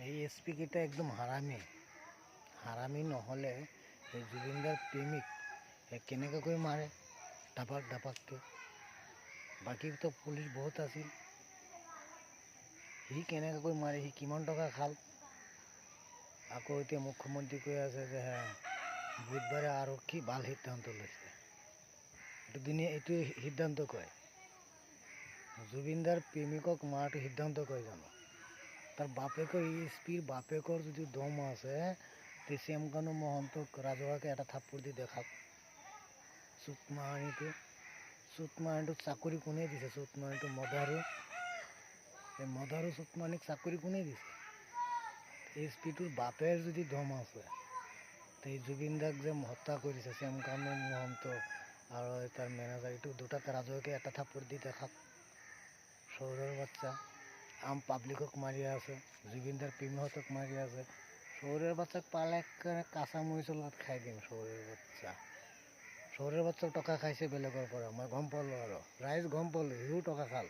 এই এসপি কেইটা একদম হাৰামী হাৰামী নহ'লে এই জুবিনদাৰ প্ৰেমিক কেনেকৈ মাৰে ধাপাককৈ। বাকীতো পুলিচ বহুত আছিল, সি কেনেকৈ মাৰে, সি কিমান টকা খাল। আকৌ এতিয়া মুখ্যমন্ত্ৰী কৈ আছে যে বুধবাৰে আৰক্ষী ভাল সিদ্ধান্ত লৈছে। এইটো সিদ্ধান্ত কয় জুবিনদাৰ প্ৰেমিকক মাৰাটো সিদ্ধান্ত কয় জানো? তাৰ বাপেকৰ এছপিৰ বাপেকৰ যদি দম আছে তে শ্যামকানু মহন্তক ৰাজহুৱাকৈ এটা থাপ্পড় দি দেখাওক। চুটমাহানীটোক চাকৰি কোনে দিছে? চুটমাহানীটো মদাৰু, এই মদাৰু চুটমাহানীক চাকৰি কোনে দিছে? এছপিটোৰ বাপেৰ যদি দম আছে তে জুবিনদাক যে হত্যা কৰিছে শ্যামকানু মহন্ত আৰু তাৰ মেনেজাৰ, এইটো দুটাক ৰাজহুৱাকৈ এটা থাপ্পড় দি দেখাওক। চহৰৰ বাচ্চা আম পাব্লিকক মাৰি আছে, জুবিনদাৰ প্ৰেমিকহঁতক মাৰি আছে। চহৰৰ বাচ্চাক পালে কাঁচা মৰিচৰ লগত খাই দিম। চহৰৰ বাচ্চাও টকা খাইছে বেলেগৰ পৰা, মই গম পালোঁ আৰু ৰাইজ গম পালোঁ, সিও টকা খাল।